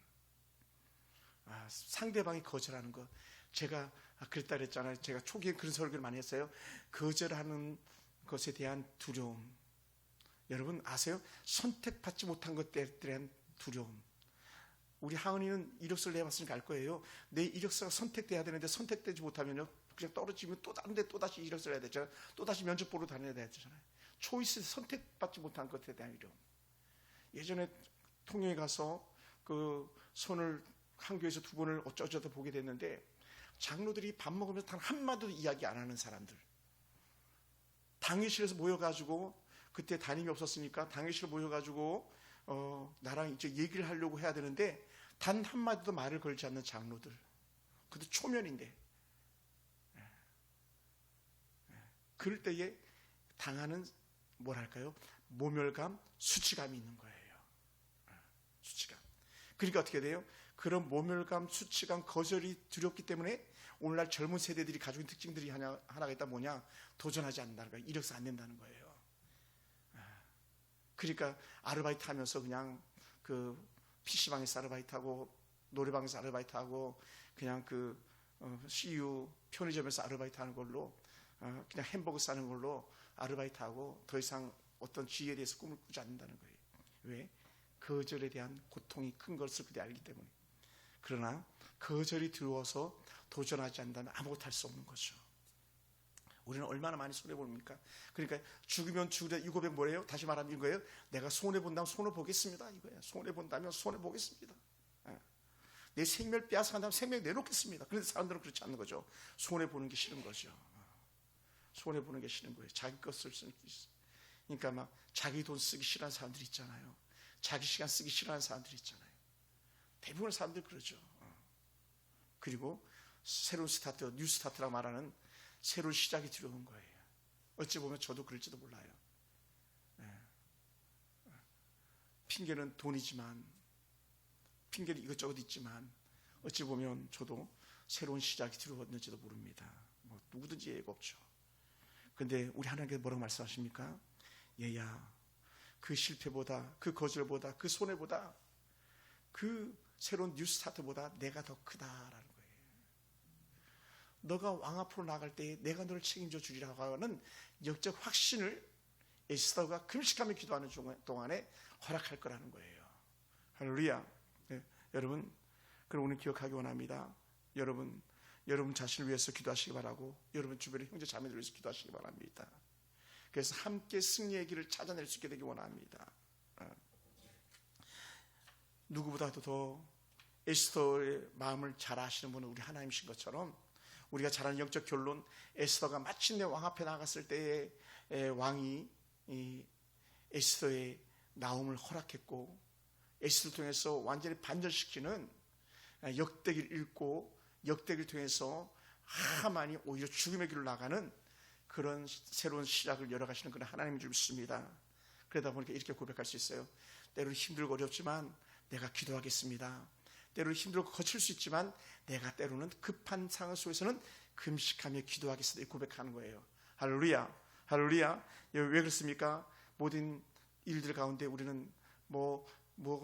상대방이 거절하는 것. 제가 그랬다 그랬잖아요. 제가 초기에 그런 설교를 많이 했어요. 거절하는 것에 대한 두려움. 여러분 아세요? 선택받지 못한 것들에 대한 두려움. 우리 하은이는 이력서를 내봤으니까 알 거예요. 내 이력서가 선택돼야 되는데 선택되지 못하면요 그냥 떨어지면 또 다른데 또 다시 이력서를 해야 되잖아요. 또 다시 면접 보러 다녀야 되잖아요. 초이스, 선택받지 못한 것에 대한 두려움. 예전에 통영에 가서 그 손을 한 교회에서 2번을 어쩌다 보게 됐는데, 장로들이 밥 먹으면서 단 한마디도 이야기 안 하는 사람들. 당회실에서 모여가지고, 그때 담임이 없었으니까 당회실에 모여가지고 나랑 이제 얘기를 하려고 해야 되는데 단 한마디도 말을 걸지 않는 장로들. 그것도 초면인데. 그럴 때에 당하는 뭐랄까요? 모멸감, 수치감이 있는 거예요. 수치감. 그러니까 어떻게 돼요? 그런 모멸감, 수치감, 거절이 두렵기 때문에 오늘날 젊은 세대들이 가지고 있는 특징들이 하나가 있다. 뭐냐? 도전하지 않는다는 거예요. 이력서 안 낸다는 거예요. 그러니까 아르바이트 하면서 그냥 그 PC방에서 아르바이트하고 노래방에서 아르바이트하고 그냥 그 CU 편의점에서 아르바이트 하는 걸로 그냥 햄버거 싸는 걸로 아르바이트하고 더 이상 어떤 지위에 대해서 꿈을 꾸지 않는다는 거예요. 왜? 거절에 대한 고통이 큰 것을 그들이 알기 때문에. 그러나 거절이 두려워서 도전하지 않는다면 아무것도 할 수 없는 거죠. 우리는 얼마나 많이 손해봅니까? 그러니까 죽으면 죽으려 이 고백 뭐래요? 다시 말하면 이거예요. 내가 손해본다면 손해보겠습니다. 이거예요. 손해본다면 손해보겠습니다. 내 생명을 빼앗아간다면 생명 내놓겠습니다. 그런데 사람들은 그렇지 않는 거죠. 손해보는 게 싫은 거죠. 손해보는 게 싫은 거예요. 자기 것을 쓸 수 있어요. 그러니까 막 자기 돈 쓰기 싫어하는 사람들 있잖아요. 자기 시간 쓰기 싫어하는 사람들 있잖아요. 대부분의 사람들 그러죠. 그리고 새로운 스타트, 뉴 스타트라고 말하는 새로운 시작이 두려운 거예요. 어찌 보면 저도 그럴지도 몰라요. 핑계는 돈이지만, 핑계는 이것저것 있지만 어찌 보면 저도 새로운 시작이 두려웠는지도 모릅니다. 뭐 누구든지 예가 없죠. 그런데 우리 하나님께서 뭐라고 말씀하십니까? 얘야, 그 실패보다, 그 거절보다, 그 손해보다, 그 새로운 뉴 스타트보다 내가 더 크다라는 거예요. 너가 왕 앞으로 나갈 때에 내가 너를 책임져 주리라고 하는 영적 확신을 에스더가 금식하며 기도하는 동안에 허락할 거라는 거예요. 할렐루야. 네, 여러분, 그럼 오늘 기억하기 원합니다. 여러분 자신을 위해서 기도하시기 바라고, 여러분 주변의 형제 자매들을 위해서 기도하시기 바랍니다. 그래서 함께 승리의 길을 찾아낼 수 있게 되기 원합니다. 누구보다도 더 에스더의 마음을 잘 아시는 분은 우리 하나님이신 것처럼, 우리가 잘 아는 영적 결론, 에스더가 마침내 왕 앞에 나갔을 때에 왕이 이 에스더의 나옴을 허락했고, 에스더를 통해서 완전히 반전시키는 역대기를 읽고 역대기를 통해서 하만이 오히려 죽음의 길로 나가는 그런 새로운 시작을 열어가시는 그런 하나님인 줄 믿습니다. 그러다 보니까 이렇게 고백할 수 있어요. 때로는 힘들고 어렵지만 내가 기도하겠습니다. 때로는 힘들고 거칠 수 있지만 내가 때로는 급한 상황 속에서는 금식하며 기도하겠습니다. 고백하는 거예요. 할렐루야. 할렐루야. 왜 그렇습니까? 모든 일들 가운데 우리는 뭐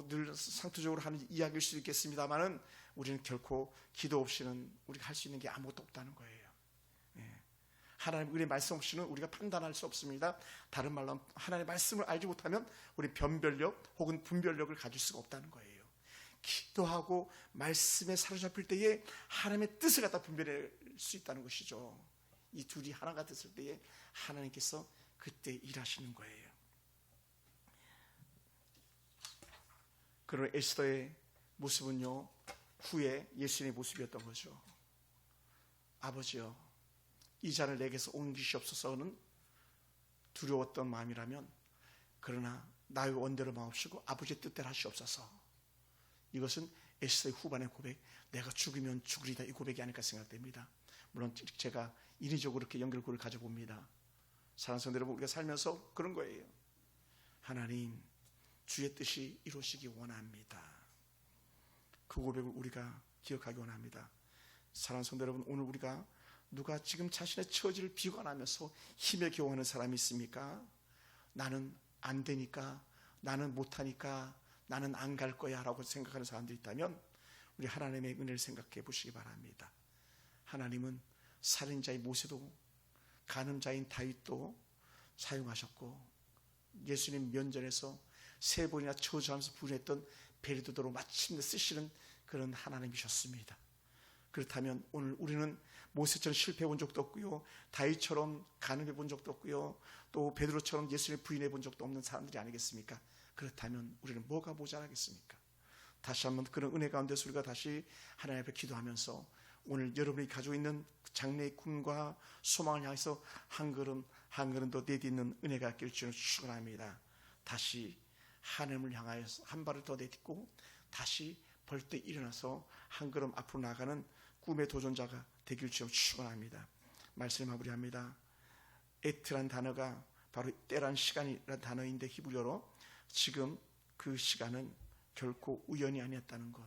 늘 상투적으로 하는 이야기일 수 있겠습니다만은 우리는 결코 기도 없이는 우리가 할 수 있는 게 아무것도 없다는 거예요. 하나님 은혜의 말씀 없이는 우리가 판단할 수 없습니다. 다른 말로 하나님의 말씀을 알지 못하면 우리 변별력 혹은 분별력을 가질 수가 없다는 거예요. 기도하고 말씀에 사로잡힐 때에 하나님의 뜻을 갖다 분별할 수 있다는 것이죠. 이 둘이 하나가 됐을 때에 하나님께서 그때 일하시는 거예요. 그런 에스더의 모습은요, 후에 예수님의 모습이었던 거죠. 아버지여, 이 잔을 내게서 옮기시옵소서는 두려웠던 마음이라면, 그러나 나의 원대로 마옵시고 아버지의 뜻대로 하시옵소서. 이것은 에스더의 후반의 고백, 내가 죽으면 죽으리다, 이 고백이 아닐까 생각됩니다. 물론 제가 인위적으로 이렇게 연결고를 가져봅니다. 사랑하는 성도 여러분, 우리가 살면서 그런 거예요. 하나님, 주의 뜻이 이루어지기 원합니다. 그 고백을 우리가 기억하기 원합니다. 사랑하는 성도 여러분, 오늘 우리가 누가 지금 자신의 처지를 비관하면서 힘에 겨워하는 사람이 있습니까? 나는 안 되니까, 나는 못하니까, 나는 안 갈 거야 라고 생각하는 사람들이 있다면 우리 하나님의 은혜를 생각해 보시기 바랍니다. 하나님은 살인자의 모세도 간음자인 다윗도 사용하셨고, 예수님 면전에서 3번이나 저주하면서 분했던 베리도도로 마침내 쓰시는 그런 하나님이셨습니다. 그렇다면 오늘 우리는 모세처럼 실패해 본 적도 없고요, 다윗처럼 간음해 본 적도 없고요, 또 베드로처럼 예수님을 부인해 본 적도 없는 사람들이 아니겠습니까? 그렇다면 우리는 뭐가 모자라겠습니까? 다시 한번 그런 은혜 가운데서 우리가 다시 하나님 앞에 기도하면서 오늘 여러분이 가지고 있는 장래의 꿈과 소망을 향해서 한 걸음 한 걸음 더 내딛는 은혜가 있길 주는 축원합니다. 다시 하나님을 향하여서 한 발을 더 내딛고 다시 벌떡 일어나서 한 걸음 앞으로 나가는 꿈의 도전자가 되길 주는 축원합니다. 말씀을 마무리합니다. 애트란 단어가 바로 때란 시간이라는 단어인데 히브리어로 지금 그 시간은 결코 우연이 아니었다는 것.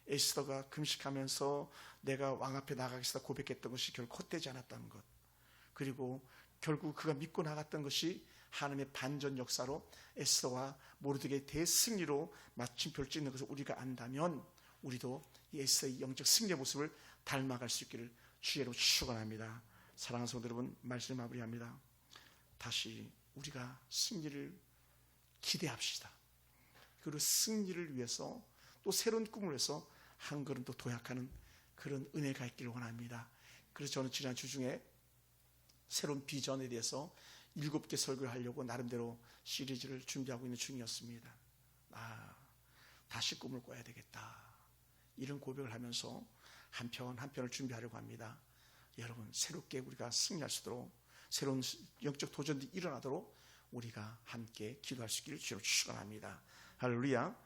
에스더가 금식하면서 내가 왕 앞에 나가겠다 고백했던 것이 결코 헛되지 않았다는 것. 그리고 결국 그가 믿고 나갔던 것이 하나님의 반전 역사로 에스더와 모르드게의 대승리로 마침표를 찍는 것을 우리가 안다면 우리도 이 에스더의 영적 승리의 모습을 닮아갈 수 있기를 주의로 축원합니다. 사랑하는 성도 여러분, 말씀을 마무리합니다. 다시 우리가 승리를 기대합시다. 그리고 승리를 위해서 또 새로운 꿈을 위해서 한 걸음 더 도약하는 그런 은혜가 있기를 원합니다. 그래서 저는 지난 주 중에 새로운 비전에 대해서 7개 설교를 하려고 나름대로 시리즈를 준비하고 있는 중이었습니다. 다시 꿈을 꿔야 되겠다, 이런 고백을 하면서 한 편 한 편을 준비하려고 합니다. 여러분, 새롭게 우리가 승리할 수 있도록, 새로운 영적 도전이 일어나도록 우리가 함께 기도할 수 있기를 주로 축원합니다. 할렐루야.